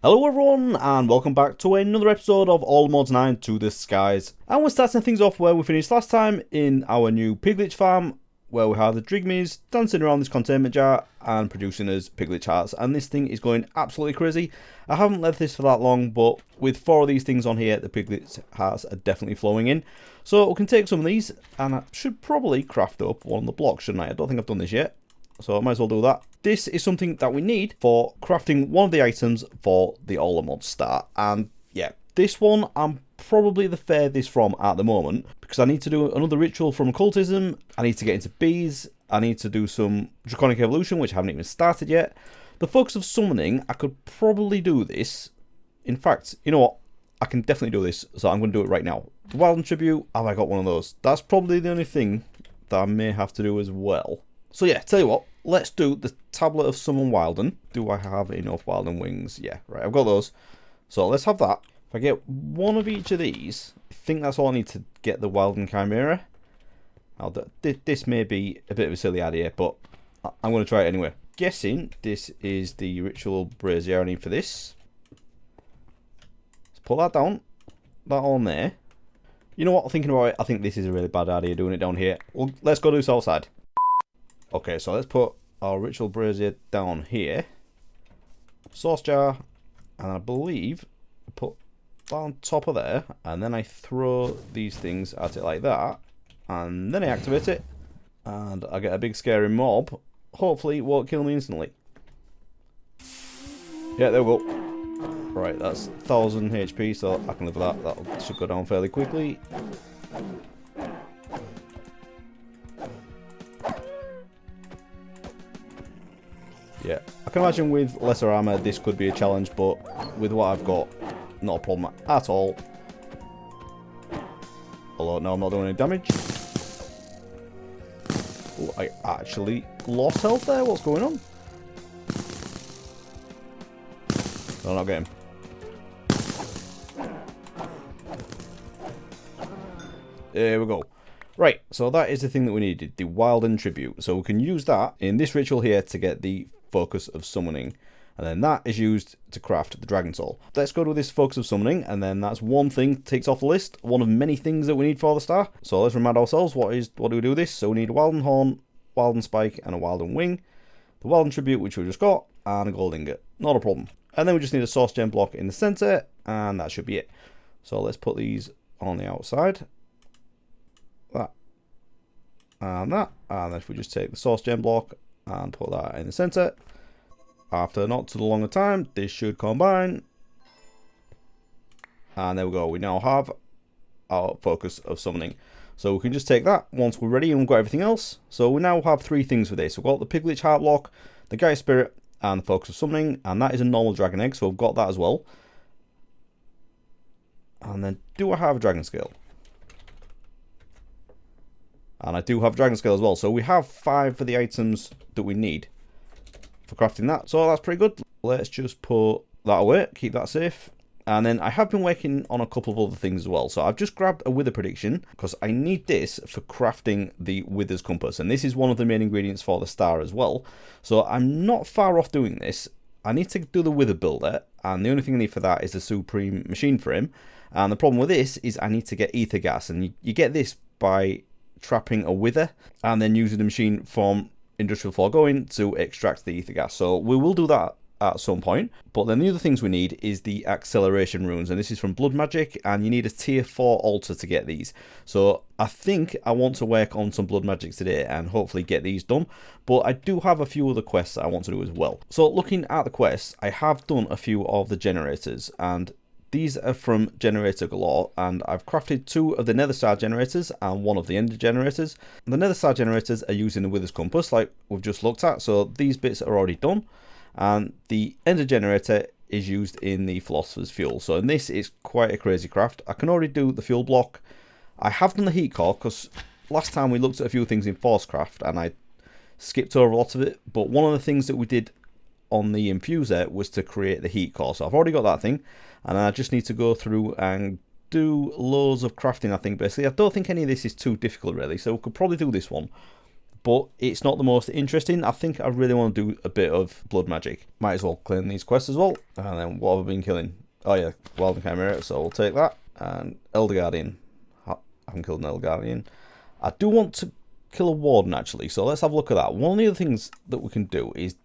Hello everyone, and welcome back to another episode of ATM9 to the skies. And we're starting things off where we finished last time in our new piglet farm, where we have the drigmies dancing around this containment jar and producing us piglet hearts. And this thing is going absolutely crazy. I haven't left this for that long, but with 4 of these things on here, the piglet hearts are definitely flowing in. So we can take some of these, and I should probably craft up one of the blocks, shouldn't I? I don't think I've done this yet, so I might as well do that. This is something that we need for crafting one of the items for the ATM start. And yeah, this one I'm probably the furthest from at the moment, because I need to do another ritual from occultism, I need to get into bees, I need to do some draconic evolution, which I haven't even started yet. The focus of summoning, I could probably do this. In fact, you know what? I can definitely do this, so I'm going to do it right now. The Wilden Tribute, have I got one of those? That's probably the only thing that I may have to do as well. So yeah, tell you what, let's do the Tablet of Summon Wilden. Do I have enough Wilden wings? Yeah, right, I've got those. So let's have that. If I get one of each of these, I think that's all I need to get the Wilden Chimera. This may be a bit of a silly idea, but I'm going to try it anyway. Guessing this is the ritual brazier I need for this. Let's put that down. That on there. You know what, thinking about it, I think this is a really bad idea doing it down here. Well, let's go do this outside. Okay, so let's put our ritual brazier down here. Sauce jar, and I believe I put that on top of there, and then I throw these things at it like that, and then I activate it, and I get a big scary mob. Hopefully it won't kill me instantly. Yeah, there we go. Right, that's 1000 HP, so I can live with that. That should go down fairly quickly. Yeah, I can imagine with lesser armor this could be a challenge, but with what I've got, not a problem at all. Although, no, I'm not doing any damage. Oh, I actually lost health there. What's going on? No, not getting him. There we go. Right, so that is the thing that we needed, the Wilden Tribute. So we can use that in this ritual here to get the focus of summoning. And then that is used to craft the Dragon Soul. Let's go to this focus of summoning, and then that's one thing takes off the list. One of many things that we need for the star. So let's remind ourselves, what do we do with this? So we need a Wilden Horn, Wilden Spike, and a Wilden Wing. The Wilden Tribute, which we just got, and a Gold Ingot. Not a problem. And then we just need a Source Gem block in the center, and that should be it. So let's put these on the outside. That. And that. And then if we just take the Source Gem block and put that in the center. After not too long a time, this should combine. And there we go. We now have our focus of summoning. So we can just take that once we're ready and we've got everything else. So we now have 3 things for this. We've got the Piglet Heart block, the Gaia Spirit, and the focus of summoning. And that is a normal dragon egg, so we've got that as well. And then do I have a dragon scale? And I do have dragon scale as well. So we have 5 for the items that we need for crafting that. So that's pretty good. Let's just put that away. Keep that safe. And then I have been working on a couple of other things as well. So I've just grabbed a Wither prediction because I need this for crafting the Wither's Compass. And this is one of the main ingredients for the star as well. So I'm not far off doing this. I need to do the Wither builder. And the only thing I need for that is the Supreme Machine Frame. And the problem with this is I need to get ether gas. And you get this by trapping a wither and then using the machine from industrial foregoing to extract the ether gas. So we will do that at some point. But then the other things we need is the acceleration runes, and this is from Blood Magic, and you need a tier 4 altar to get these. So I think I want to work on some Blood Magic today and hopefully get these done. But I do have a few other quests that I want to do as well. So looking at the quests, I have done a few of the generators, and these are from Generator Galore, and I've crafted 2 of the Nether Star generators and 1 of the Ender generators. The Nether Star generators are using the Wither's Compass like we've just looked at, so these bits are already done. And the Ender generator is used in the Philosopher's Fuel. So in this, it's quite a crazy craft. I can already do the fuel block. I have done the heat core because last time we looked at a few things in Forcecraft and I skipped over a lot of it. But one of the things that we did on the infuser was to create the heat core. So I've already got that thing. And I just need to go through and do loads of crafting, I think, basically. I don't think any of this is too difficult, really. So we could probably do this one. but it's not the most interesting. I think I really want to do a bit of blood magic. Might as well claim these quests as well. And then what have I been killing? Oh yeah, Wild Chimera, so we'll take that. And Elder Guardian. I haven't killed an Elder Guardian. I do want to kill a Warden actually, so let's have a look at that. One of the other things that we can do is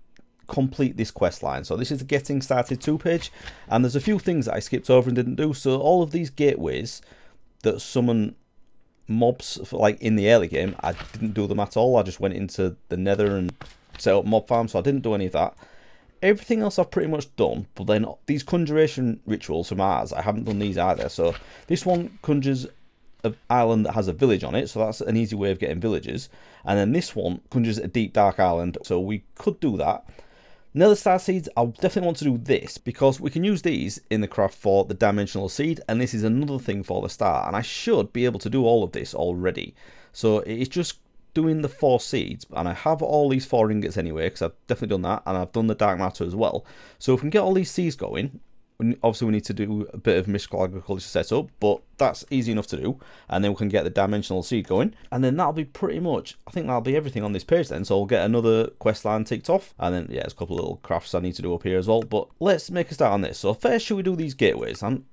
complete this quest line. So this is the Getting Started 2 page, and there's a few things that I skipped over and didn't do. So all of these gateways that summon mobs for, like in the early game, I didn't do them at all. I just went into the Nether and set up mob farm, so I didn't do any of that. Everything else I've pretty much done, but then these conjuration rituals from Ars, I haven't done these either. So this one conjures an island that has a village on it, so that's an easy way of getting villagers. And then this one conjures a deep dark island, so we could do that. Nether Star Seeds, I'll definitely want to do this, because we can use these in the craft for the dimensional seed, and this is another thing for the star, and I should be able to do all of this already. So it's just doing the 4 seeds, and I have all these 4 ingots anyway, because I've definitely done that, and I've done the dark matter as well. So if we can get all these seeds going, obviously we need to do a bit of mystical agriculture setup, but that's easy enough to do, and then we can get the dimensional seed going, and then that'll be pretty much, I think that'll be everything on this page then. So we'll get another quest line ticked off, and then yeah, there's a couple of little crafts I need to do up here as well. But let's make a start on this. So first, should we do these gateways? I'm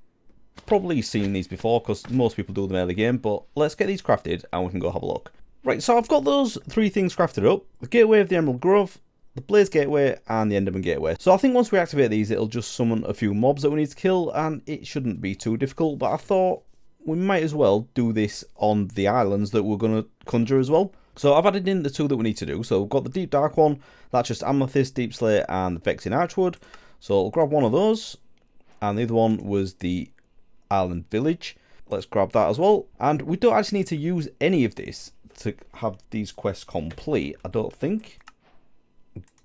probably seen these before because most people do them early game, but let's get these crafted and we can go have a look. Right, so I've got those 3 things crafted up: the gateway of the Emerald Grove, the Blaze Gateway, and the Enderman Gateway. So I think once we activate these, it'll just summon a few mobs that we need to kill, and it shouldn't be too difficult. But I thought we might as well do this on the islands that we're going to conjure as well. So I've added in the 2 that we need to do. So we've got the Deep Dark one, that's just Amethyst, Deep Slate, and Vexing Archwood. So I'll grab one of those, and the other one was the Island Village. Let's grab that as well. And we don't actually need to use any of this to have these quests complete, I don't think.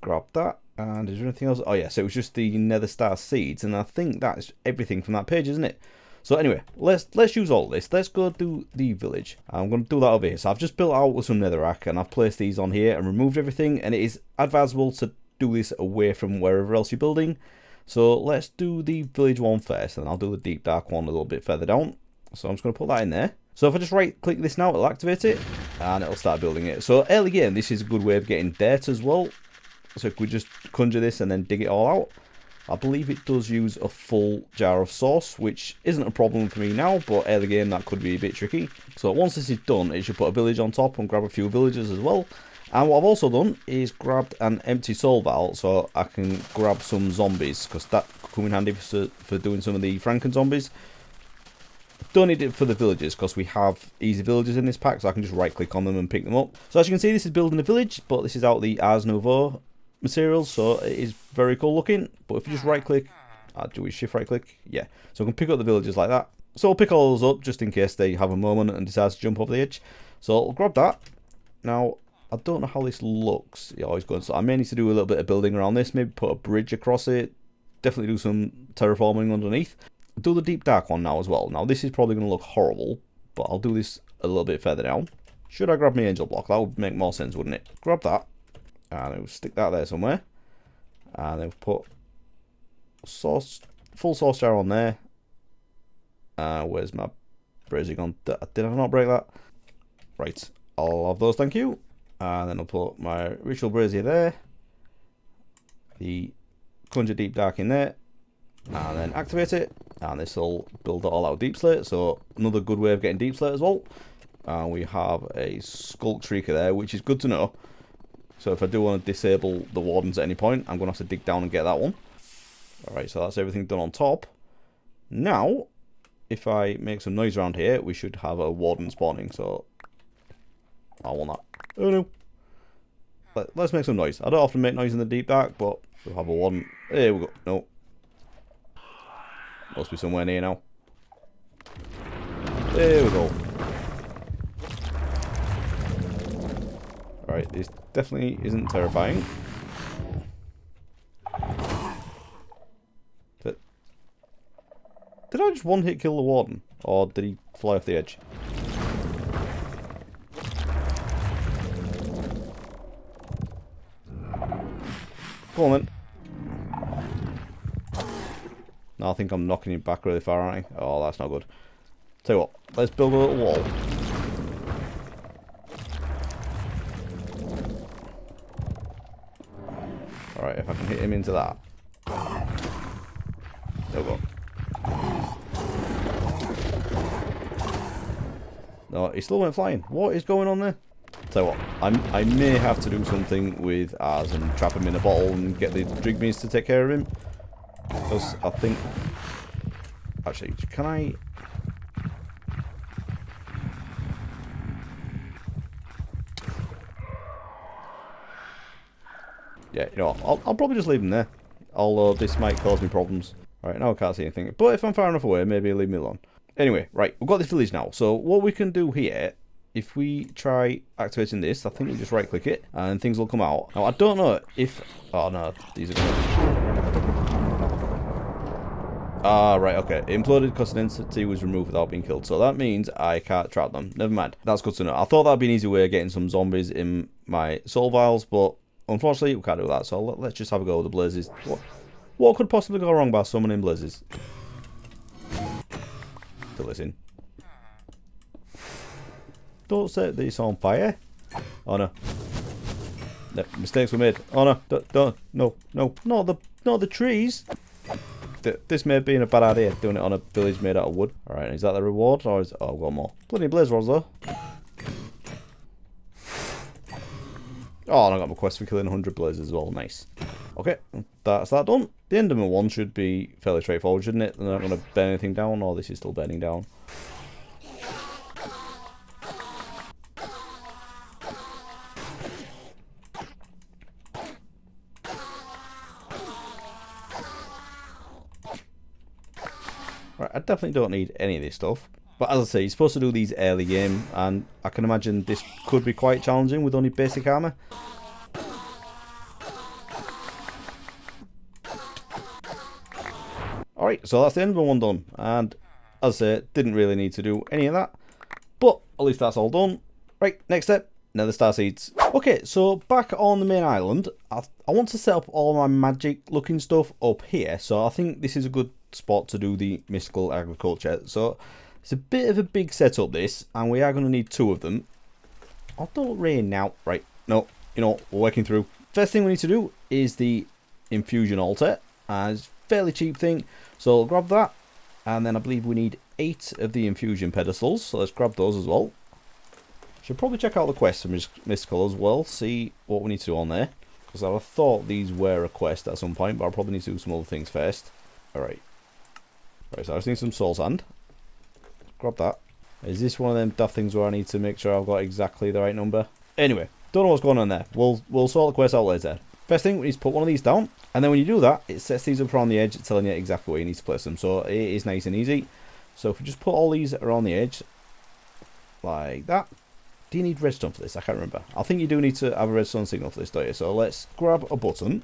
Grab that. And is there anything else? Oh yeah, so it was just the Nether Star Seeds, and I think that's everything from that page, isn't it? So anyway, let's use all this. Let's go do the village. I'm going to do that over here. So I've just built out with some netherrack, and I've placed these on here and removed everything, and it is advisable to do this away from wherever else you're building. So let's do the village one first, and I'll do the deep dark one a little bit further down. So I'm just going to put that in there. So if I just right click this now, it'll activate it, and it'll start building it. So early game, this is a good way of getting dirt as well. So if we just conjure this and then dig it all out, I believe it does use a full jar of sauce, which isn't a problem for me now, but early game that could be a bit tricky. So once this is done, it should put a village on top and grab a few villagers as well. And what I've also done is grabbed an empty soul vial, so I can grab some zombies, because that could come in handy for doing some of the Franken zombies. Don't need it for the villagers because we have easy villagers in this pack, so I can just right click on them and pick them up. So as you can see, this is building a village, but this is out the Ars Nouveau materials, so it is very cool looking. But if you just right click, do we shift right click? Yeah, so we can pick up the villagers like that. So I'll pick all those up just in case they have a moment and decide to jump over the edge. So I'll grab that. Now I don't know how this looks. Yeah, always good. So I may need to do a little bit of building around this, maybe put a bridge across it, definitely do some terraforming underneath. Do the deep dark one now as well. Now this is probably going to look horrible, but I'll do this a little bit further down. Should I grab my angel block? That would make more sense, wouldn't it? Grab that, and I'll stick that there somewhere, and then put full sauce jar on there. Where's my brazier gone? Did I not break that? Right, I'll have those, thank you. And then I'll put my ritual brazier there, the conjure deep dark in there, and then activate it, and this will build it all out deep slate. So another good way of getting deep slate as well. And we have a skulk shrieker there, which is good to know. So if I do want to disable the wardens at any point, I'm going to have to dig down and get that one. Alright, so that's everything done on top. Now, if I make some noise around here, we should have a warden spawning. So I want that. Oh no. Let's make some noise. I don't often make noise in the deep dark, but we'll have a warden. There we go. No. Must be somewhere near now. There we go. Alright, this definitely isn't terrifying. But did I just one hit kill the warden? Or did he fly off the edge? Go on then. No, I think I'm knocking him back really far, aren't I? Oh, that's not good. Tell you what, let's build a little wall. Alright, if I can hit him into that. There we go. No, he still went flying. What is going on there? Tell you what, I may have to do something with Ars and trap him in a bottle and get the Drigmies to take care of him. Because I think... Actually, can I... Yeah, you know what, I'll probably just leave him there. Although this might cause me problems. Right, now I can't see anything. But if I'm far enough away, maybe leave me alone. Anyway, right, we've got this village now. So what we can do here, if we try activating this, I think we just right-click it, and things will come out. Now, I don't know if... Oh, no, these are going to... Ah, right, okay. It imploded because an entity was removed without being killed. So that means I can't trap them. Never mind. That's good to know. I thought that'd be an easy way of getting some zombies in my soul vials, but unfortunately, we can't do that. So let's just have a go with the blazes. What could possibly go wrong by summoning blazes? To listen. Don't set this on fire. Oh no. No, mistakes were made. Oh no. No. Not the trees. This may have been a bad idea, doing it on a village made out of wood. Alright, is that the reward? Or is... Oh, I've got more. Plenty of blaze rods though. Oh, and I got my quest for killing 100 blazes as well. Nice. Okay, that's that done. The Enderman one should be fairly straightforward, shouldn't it? They're not going to burn anything down, or this is still burning down. Right, I definitely don't need any of this stuff. But as I say, you're supposed to do these early game, and I can imagine this could be quite challenging with only basic armor. Alright, so that's the end of one done. And as I say, didn't really need to do any of that. But at least that's all done. Right, next step, nether star seeds. Okay, so back on the main island, I want to set up all my magic looking stuff up here. So I think this is a good spot to do the mystical agriculture. So it's a bit of a big setup this, and we are going to need 2 of them. Oh, don't rain now. Right, no, you know, we're working through. First thing we need to do is the infusion altar. It's a fairly cheap thing, so I'll grab that. And then I believe we need 8 of the infusion pedestals, so let's grab those as well. Should probably check out the quest for mystical as well, see what we need to do on there. Because I thought these were a quest at some point, but I'll probably need to do some other things first. Alright. Right, so I just need some soul sand. Grab that. Is this one of them daft things where I need to make sure I've got exactly the right number? Anyway, don't know what's going on there. We'll sort the quest out later. First thing, we need to put one of these down. And then when you do that, it sets these up around the edge, telling you exactly where you need to place them. So it is nice and easy. So if we just put all these around the edge, like that. Do you need redstone for this? I can't remember. I think you do need to have a redstone signal for this, don't you? So let's grab a button.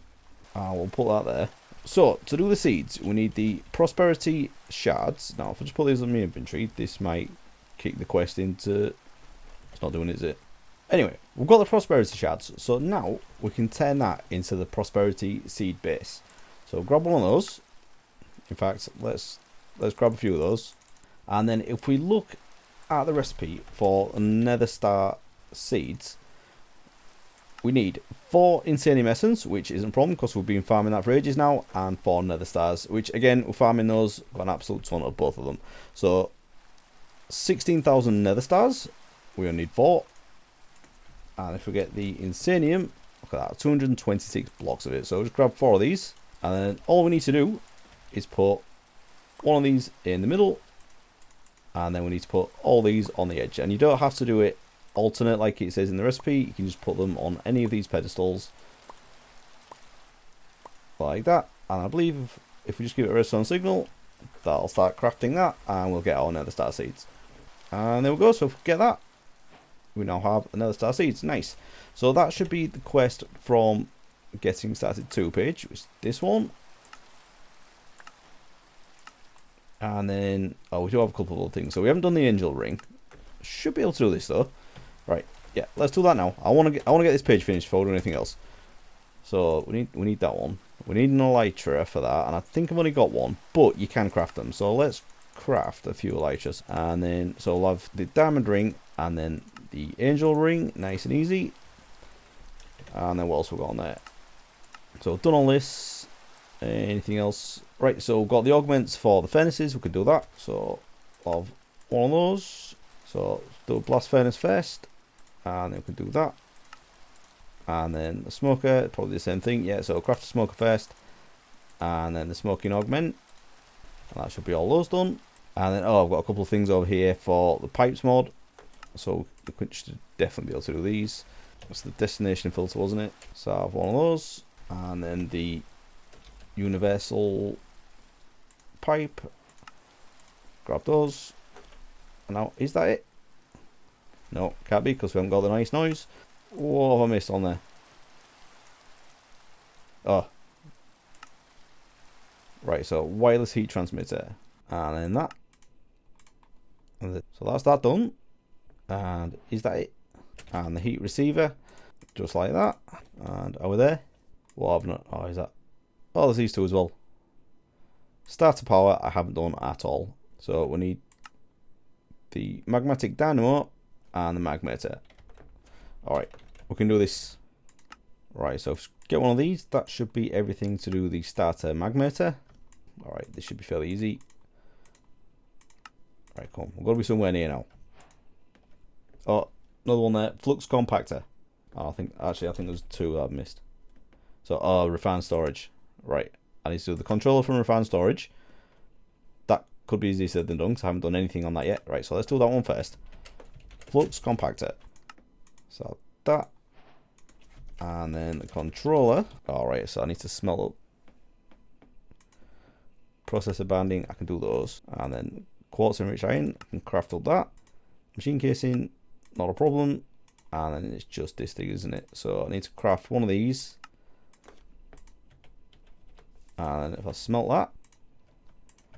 And we'll put that there. So, to do the seeds, we need the prosperity shards. Now, if I just put these on my inventory, this might kick the quest into... It's not doing it, is it? Anyway, we've got the prosperity shards. So now, we can turn that into the prosperity seed base. So, grab one of those. In fact, let's grab a few of those. And then, if we look at the recipe for nether star seeds, we need 4 insanium essence, which isn't a problem because we've been farming that for ages now, and 4 nether stars, which again, we're farming those, got an absolute ton of both of them. So 16,000 nether stars, we only need 4. And if we get the insanium, look at that, 226 blocks of it. So just grab 4 of these, and then all we need to do is put one of these in the middle, and then we need to put all these on the edge. And you don't have to do it alternate like it says in the recipe. You can just put them on any of these pedestals like that, and I believe if we just give it a redstone signal, that'll start crafting that, and we'll get our nether star seeds. And there we go. So if we get that, we now have another star seeds. Nice. So that should be the quest from getting started 2 page, which is this one. And then we do have a couple of other things. So we haven't done the angel ring. Should be able to do this though. Right, yeah, let's do that now. I want to get this page finished before we do anything else. So we need that one. We need an elytra for that, and I think I've only got one, but you can craft them. So let's craft a few elytras, and then so we'll have the diamond ring, and then the angel ring, nice and easy. And then what else we got on there? So we've done all this. Anything else? Right, so we've got the augments for the furnaces. We could do that. So I'll have one of those. So do a blast furnace first. And then we can do that. And then the smoker, probably the same thing. Yeah, so craft the smoker first. And then the smoking augment. And that should be all those done. And then, oh, I've got a couple of things over here for the pipes mod. So we should definitely be able to do these. That's the destination filter, wasn't it? So I have one of those. And then the universal pipe. Grab those. And now, is that it? No, can't be because we haven't got the nice noise. What have I missed on there? Oh. Right, so wireless heat transmitter. And then that. So that's that done. And is that it? And the heat receiver. Just like that. And over there. What have not? Oh, is that? Oh, there's these two as well. Starter power, I haven't done at all. So we need the magmatic dynamo and the magmator. Alright, we can do this. Right, so get one of these. That should be everything to do the starter magmator. Alright, this should be fairly easy. Right, come on. We've got to be somewhere near now. Oh, another one there. Flux compactor. Oh, I think there's two that I've missed. So, oh, refined storage. Right, I need to do the controller from refined storage. That could be easier said than done because I haven't done anything on that yet. Right, so let's do that one first. Flux compactor. So that. And then the controller. Alright, so I need to smelt up. Processor banding, I can do those. And then quartz enriched iron, I can craft up that. Machine casing, not a problem. And then it's just this thing, isn't it? So I need to craft one of these. And if I smelt that, I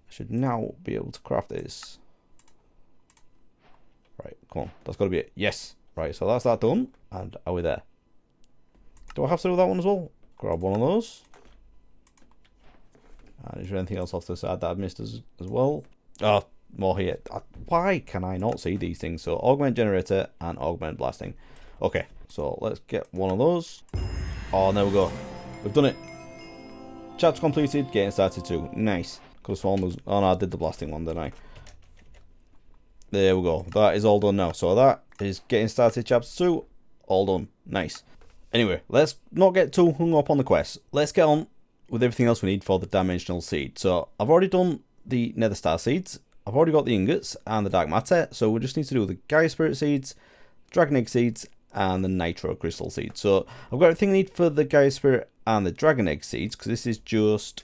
should now be able to craft this. Right, come on, that's got to be it. Yes. Right, so that's that done. And are we there? Do I have to do that one as well? Grab one of those. And is there anything else off the side that I've missed as well? Oh, more here. Why can I not see these things? So augment generator and augment blasting. Okay, so let's get one of those. Oh, there we go. We've done it. Chapter completed, getting started too. Nice. Because one was, oh no, I did the blasting one, didn't I? There we go. That is all done now. So that is getting started chapter 2. All done. Nice. Anyway, let's not get too hung up on the quest. Let's get on with everything else we need for the dimensional seed. So I've already done the nether star seeds. I've already got the ingots and the dark matter. So we just need to do the Gaia spirit seeds, dragon egg seeds, and the nitro crystal seeds. So I've got everything I need for the Gaia spirit and the dragon egg seeds, because this is just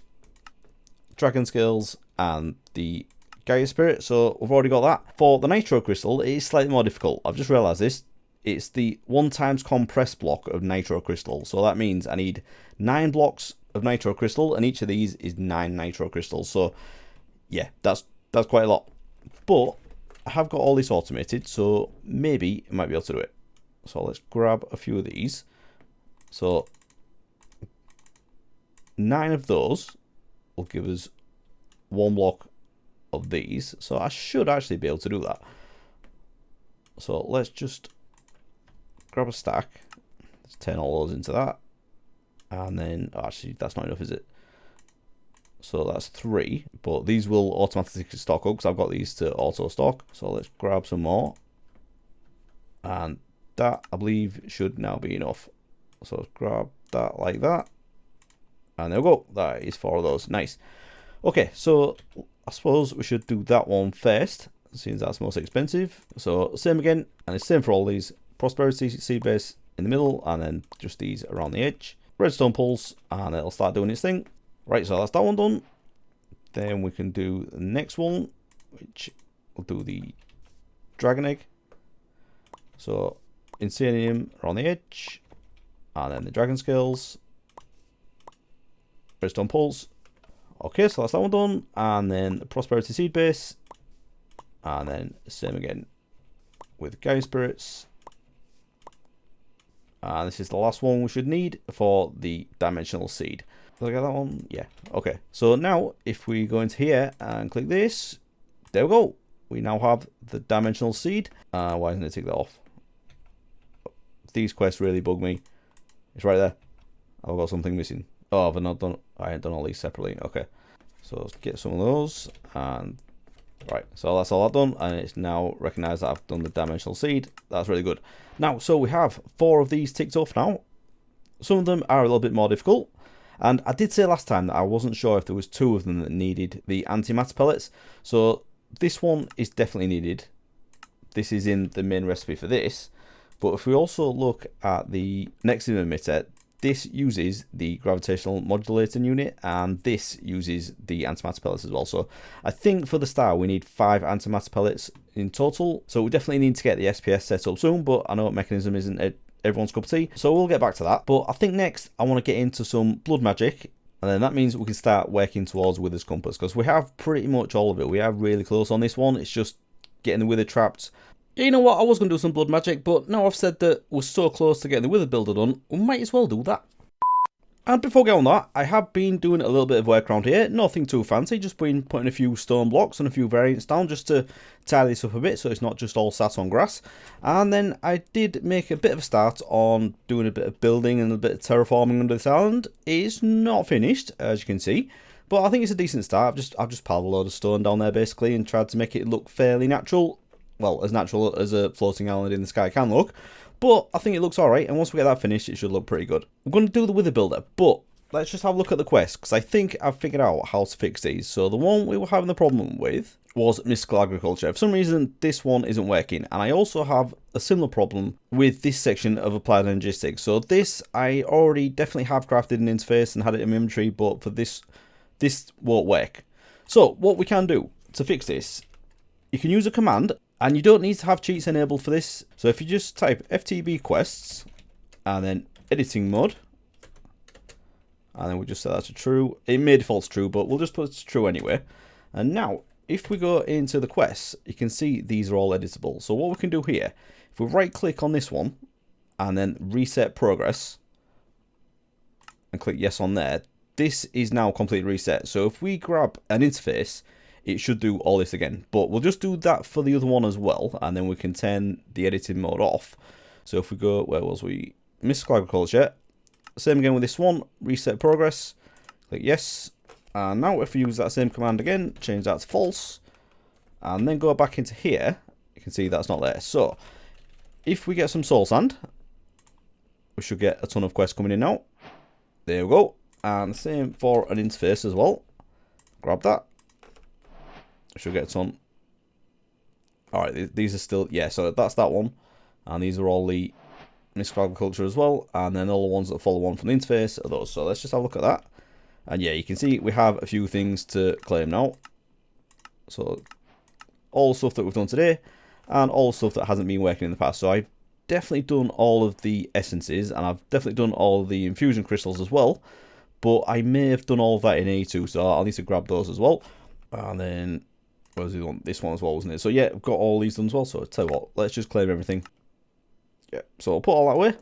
dragon skills and the Gaia spirit. So we've already got that. For the nitro crystal, it is slightly more difficult. I've just realized this. It's the 1x compress block of nitro crystal. So that means I need 9 blocks of nitro crystal, and each of these is 9 nitro crystals. So yeah, that's quite a lot. But I have got all this automated, so maybe I might be able to do it. So let's grab a few of these. So 9 of those will give us 1 block of these. So I should actually be able to do that. So let's just grab a stack. Let's turn all those into that. And then, actually, that's not enough, is it? So that's 3. But these will automatically stock up because I've got these to auto stock. So let's grab some more. And that, I believe, should now be enough. So let's grab that like that. And there we go. That is 4 of those. Nice. Okay, so I suppose we should do that one first, since that's most expensive. So same again, and it's same for all these. Prosperity seed base in the middle, and then just these around the edge. Redstone pulse, and it'll start doing its thing. Right, so that's that one done. Then we can do the next one, which will do the dragon egg. So insanium around the edge, and then the dragon scales. Redstone pulse. Okay, so that's that one done. And then the prosperity seed base, and then same again with Gaia spirits. And this is the last one we should need for the dimensional seed. Did I get that one? Yeah. Okay. So now, if we go into here and click this, there we go. We now have the dimensional seed. Why doesn't it take that off? These quests really bug me. It's right there. Have I got something missing? Oh, I've not done. I ain't done all these separately. Okay. So let's get some of those, and right, so that's all I've done, and it's now recognised that I've done the dimensional seed. That's really good. Now, so we have 4 of these ticked off now. Some of them are a little bit more difficult, and I did say last time that I wasn't sure if there was 2 of them that needed the antimatter pellets. So this one is definitely needed. This is in the main recipe for this, but if we also look at the next emitter, this uses the gravitational modulating unit, and this uses the antimatter pellets as well. So I think for the start we need 5 antimatter pellets in total. So we definitely need to get the SPS set up soon, but I know mechanism isn't everyone's cup of tea, so we'll get back to that. But I think next I want to get into some blood magic, and then that means we can start working towards Wither's Compass, because we have pretty much all of it. We are really close on this one. It's just getting the Wither trapped. You know what, I was going to do some blood magic, but now I've said that we're so close to getting the Wither builder done, we might as well do that. And before we get on that, I have been doing a little bit of work around here, nothing too fancy, just been putting a few stone blocks and a few variants down just to tidy this up a bit so it's not just all sat on grass. And then I did make a bit of a start on doing a bit of building and a bit of terraforming under this island. It's not finished, as you can see, but I think it's a decent start. I've just piled a load of stone down there basically and tried to make it look fairly natural. Well, as natural as a floating island in the sky can look. But I think it looks alright, and once we get that finished, it should look pretty good. I'm going to do the Wither Builder, but let's just have a look at the quest, because I think I've figured out how to fix these. So the one we were having the problem with was Mystical Agriculture. For some reason, this one isn't working, and I also have a similar problem with this section of Applied Logistics. So this, I already definitely have crafted an interface and had it in my inventory, but for this won't work. So what we can do to fix this, you can use a command. And you don't need to have cheats enabled for this. So if you just type FTB quests and then editing mode, and then we'll just set that to true. It may default to true, but we'll just put it to true anyway. And now, if we go into the quests, you can see these are all editable. So what we can do here, if we right click on this one and then reset progress and click yes on there, this is now completely reset. So if we grab an interface, it should do all this again, but we'll just do that for the other one as well, and then we can turn the editing mode off. So if we go, where was we? Mystical Agriculture. Same again with this one, reset progress, click yes. And now if we use that same command again, change that to false, and then go back into here, you can see that's not there. So if we get some soul sand, we should get a ton of quests coming in now. There we go. And the same for an interface as well. Grab that. Should get a ton. Alright, these are still, yeah, so that's that one. And these are all the Mystical Agriculture as well. And then all the ones that follow on from the interface are those. So let's just have a look at that. And yeah, you can see we have a few things to claim now. So all the stuff that we've done today and all the stuff that hasn't been working in the past. So I've definitely done all of the essences and I've definitely done all of the infusion crystals as well. But I may have done all of that in A2, so I'll need to grab those as well. And then where's the one? This one as well, wasn't it? So yeah, I've got all these done as well. So I'll tell you what, let's just claim everything. Yeah, so I'll put all that away.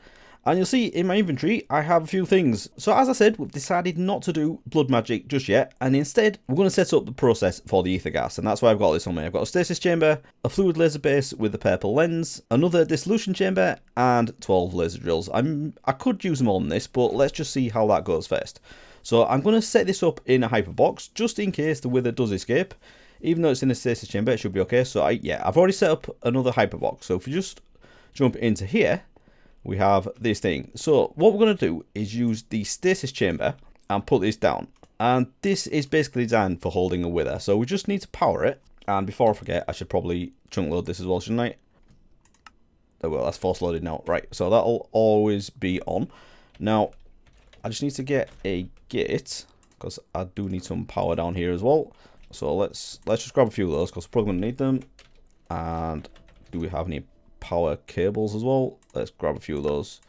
And you'll see in my inventory, I have a few things. So as I said, we've decided not to do blood magic just yet. And instead, we're going to set up the process for the ether gas. And that's why I've got this on me. I've got a stasis chamber, a fluid laser base with a purple lens, another dissolution chamber, and 12 laser drills. I could use them all in this, but let's just see how that goes first. So I'm going to set this up in a hyperbox, just in case the wither does escape. Even though it's in a stasis chamber, it should be okay. So I've already set up another hyperbox. So if you just jump into here, we have this thing. So what we're going to do is use the stasis chamber and put this down. And this is basically designed for holding a wither. So we just need to power it. And before I forget, I should probably chunk load this as well, shouldn't I? Oh, well, that's force loaded now. Right, so that'll always be on. Now, I just need to get a gate, because I do need some power down here as well. So let's just grab a few of those, because we're probably going to need them. And do we have any power cables as well? Let's grab a few of those.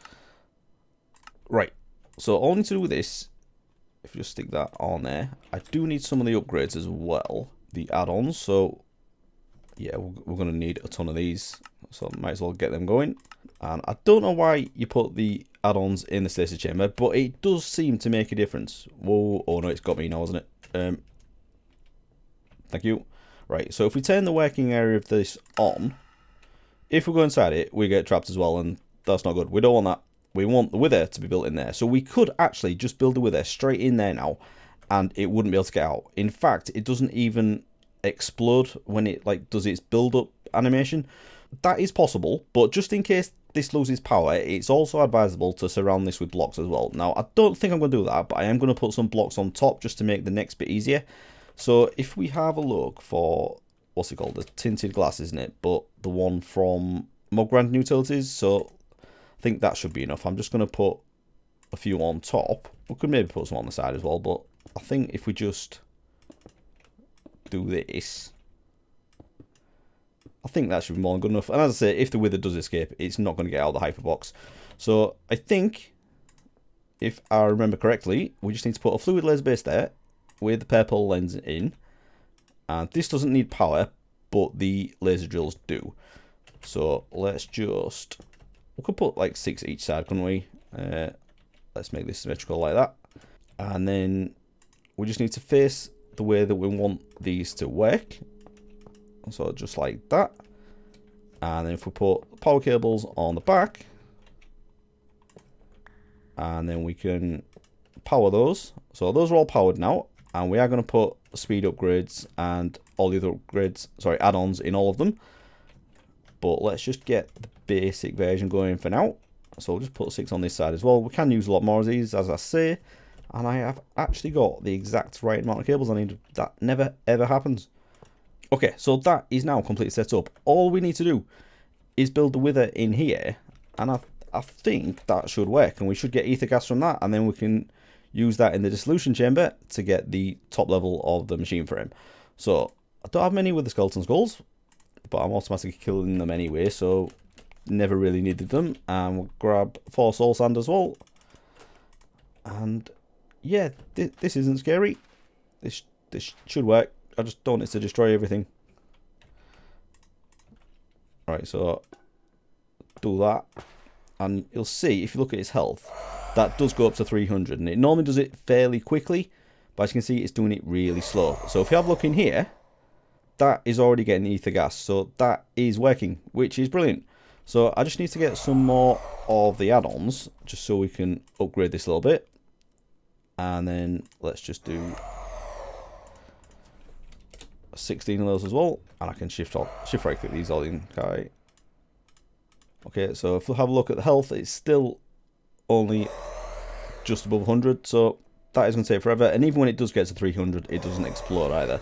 Right, so all I need to do with this, if you just stick that on there, I do need some of the upgrades as well, the add-ons. So yeah, we're going to need a ton of these, so might as well get them going. And I don't know why you put the add-ons in the stasis chamber, but it does seem to make a difference. Whoa, oh no, it's got me now, isn't it? Thank you. Right, so if we turn the working area of this on, if we go inside it, we get trapped as well, and that's not good. We don't want that. we want the wither to be built in there. So we could actually just build the wither straight in there now, and it wouldn't be able to get out. In fact, it doesn't even explode when it like does its build up animation. That is possible, but just in case this loses power, it's also advisable to surround this with blocks as well. Now, I don't think I'm going to do that, but I am going to put some blocks on top just to make the next bit easier. So if we have a look for, what's it called, the tinted glass, isn't it? But the one from Mob Grant Utilities, so I think that should be enough. I'm just going to put a few on top. We could maybe put some on the side as well, but I think if we just do this, I think that should be more than good enough. And as I say, if the wither does escape, it's not going to get out of the hyperbox. So I think, if I remember correctly, we just need to put a fluid laser base there with the purple lens in. And this doesn't need power, but the laser drills do. So let's just, we could put like 6 each side, couldn't we? Let's make this symmetrical like that. And then we just need to face the way that we want these to work. So just like that. And then if we put power cables on the back, and then we can power those. So those are all powered now, and we are going to put speed upgrades and all the other upgrades, sorry, add-ons in all of them. But let's just get the basic version going for now. So we'll just put 6 on this side as well. We can use a lot more of these, as I say, and I have actually got the exact right amount of cables I need. That never ever happens. Okay, so that is now completely set up. All we need to do is build the wither in here, and I think that should work, and we should get ether gas from that, and then we can use that in the dissolution chamber to get the top level of the machine frame. So I don't have many with the skeleton skulls, but I'm automatically killing them anyway, so never really needed them. And we'll grab 4 soul sand as well. And yeah, this isn't scary. This should work. I just don't want it to destroy everything. Right, so do that. And you'll see, if you look at its health, that does go up to 300. And it normally does it fairly quickly, but as you can see, it's doing it really slow. So if you have a look in here, that is already getting ether gas. So that is working, which is brilliant. So I just need to get some more of the add-ons, just so we can upgrade this a little bit. And then let's just do 16 of those as well, and I can shift right click these all in. Okay, so if we have a look at the health, it's still only just above 100, so that is going to take forever. And even when it does get to 300, it doesn't explode either.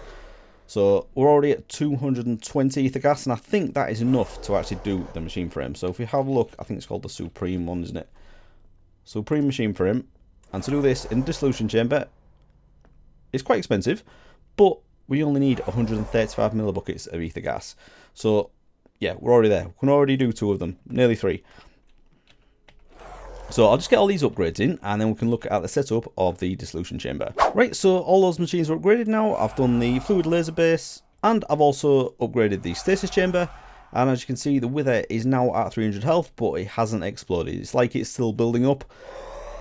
So we're already at 220 ether gas, and I think that is enough to actually do the machine frame. So if we have a look, I think it's called the Supreme one, isn't it? Supreme machine frame. And to do this in dissolution chamber, it's quite expensive, but we only need 135 millibuckets of ether gas. So yeah, we're already there. We can already do 2 of them, nearly 3. So I'll just get all these upgrades in, and then we can look at the setup of the dissolution chamber. Right, so all those machines are upgraded now. I've done the fluid laser base, and I've also upgraded the stasis chamber. And as you can see, the wither is now at 300 health, but it hasn't exploded. It's like it's still building up.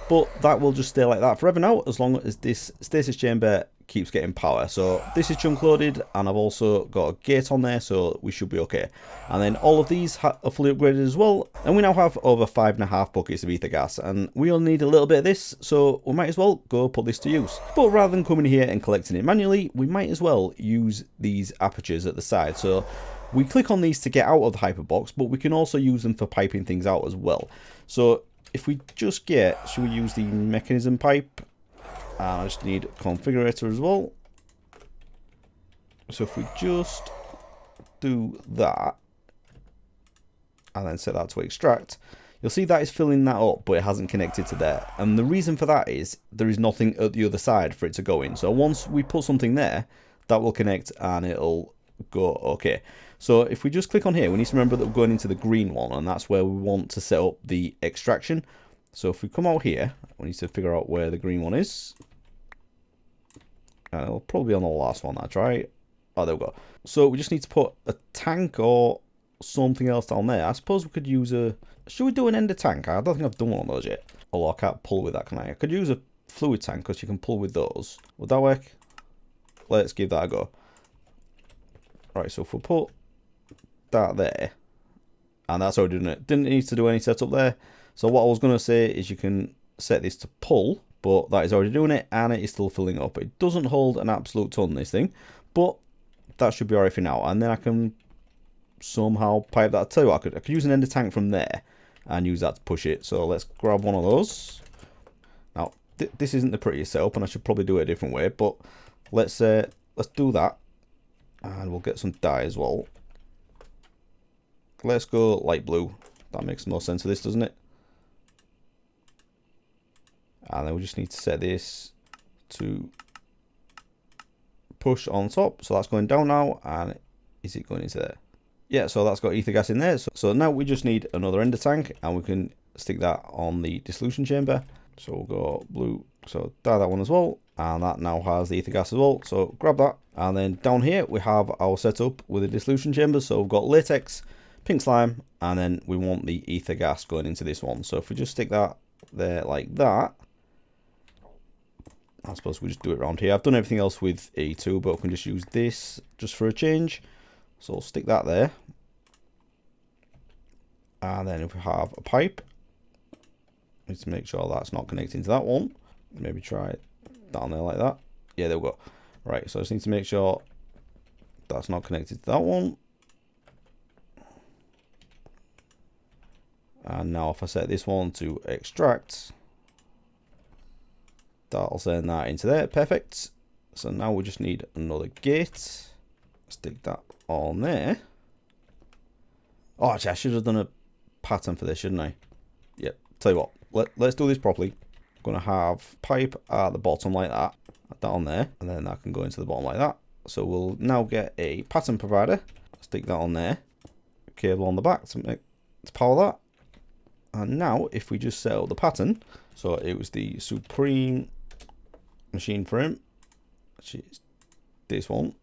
But that will just stay like that forever now, as long as this stasis chamber keeps getting power. So this is chunk loaded, and I've also got a gate on there, so we should be okay. And then all of these are fully upgraded as well, and we now have over 5.5 buckets of ether gas, and we only need a little bit of this, so we might as well go put this to use. But rather than coming here and collecting it manually, we might as well use these apertures at the side. So we click on these to get out of the hyperbox, but we can also use them for piping things out as well. So if we just get, should we use the mechanism pipe? I just need a configurator as well. So if we just do that, and then set that to extract, you'll see that is filling that up, but it hasn't connected to there. And the reason for that is there is nothing at the other side for it to go in. So once we put something there, that will connect and it'll go okay. So if we just click on here, we need to remember that we're going into the green one, and that's where we want to set up the extraction. So if we come out here, we need to figure out where the green one is. It'll probably be on the last one, that's right. Oh, there we go. So we just need to put a tank or something else down there. I suppose we could use a... Should we do an ender tank? I don't think I've done one of those yet. Oh, I can't pull with that, can I? I could use a fluid tank, because you can pull with those. Would that work? Let's give that a go. Right, so if we put that there, and that's already doing it. Didn't need to do any setup there. So what I was going to say is you can set this to pull, but that is already doing it, and it is still filling up. It doesn't hold an absolute ton, this thing, but that should be alright for now. And then I can somehow pipe that. I'll tell you what, I could use an ender tank from there and use that to push it. So let's grab one of those. Now this isn't the prettiest setup, and I should probably do it a different way, but let's do that, and we'll get some dye as well. Let's go light blue. That makes more sense for this, doesn't it? And then we just need to set this to push on top. So that's going down now, and is it going into there? Yeah, so that's got ether gas in there. So now we just need another ender tank, and we can stick that on the dissolution chamber. So we'll go blue, so dye that one as well, and that now has the ether gas as well. So grab that, and then down here we have our setup with the dissolution chamber. So we've got latex, pink slime, and then we want the ether gas going into this one. So if we just stick that there like that, I suppose we just do it around here. I've done everything else with E2, but we can just use this just for a change. So I'll stick that there. And then if we have a pipe, need to make sure that's not connecting to that one. Maybe try it down there like that. Yeah, there we go. Right, so I just need to make sure that's not connected to that one. And now if I set this one to extract, that'll send that into there. Perfect. So now we just need another gate. Stick that on there. Oh, actually, I should have done a pattern for this, shouldn't I? Yep. Tell you what, let's do this properly. I'm going to have pipe at the bottom like that. Add that on there. And then that can go into the bottom like that. So we'll now get a pattern provider. Stick that on there. Cable on the back to power that. And now if we just set up the pattern. So it was the Supreme machine frame. Which is this one.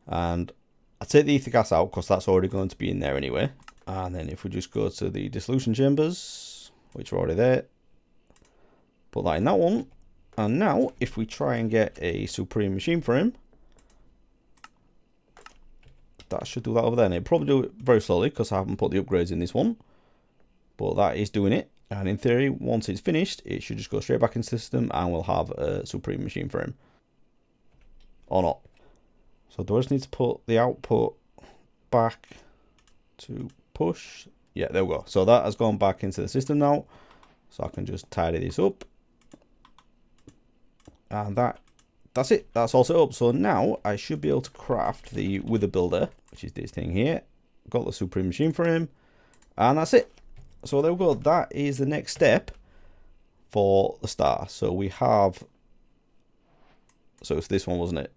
And I take the ether gas out because that's already going to be in there anyway. And then if we just go to the dissolution chambers, which are already there, put that in that one. And now if we try and get a Supreme machine frame, that should do that over there. And it'll probably do it very slowly because I haven't put the upgrades in this one, but that is doing it. And in theory, once it's finished, it should just go straight back into the system and we'll have a Supreme machine frame. Or not. So do I just need to put the output back to push? Yeah, there we go. So that has gone back into the system now. So I can just tidy this up. And that's it. That's all set up. So now I should be able to craft the Wither Builder, which is this thing here. Got the Supreme machine frame. And that's it. So there we go. That is the next step for the star. So we have... So it's this one, wasn't it?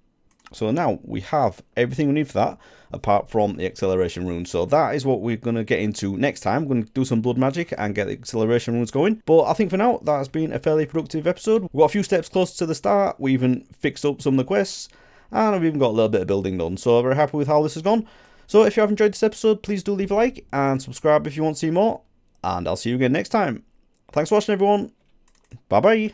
So now we have everything we need for that, apart from the acceleration rune. So that is what we're going to get into next time. We're going to do some blood magic and get the acceleration runes going. But I think for now, that has been a fairly productive episode. We've got a few steps closer to the start. We even fixed up some of the quests. And we've even got a little bit of building done. So very happy with how this has gone. So if you have enjoyed this episode, please do leave a like and subscribe if you want to see more. And I'll see you again next time. Thanks for watching, everyone. Bye-bye.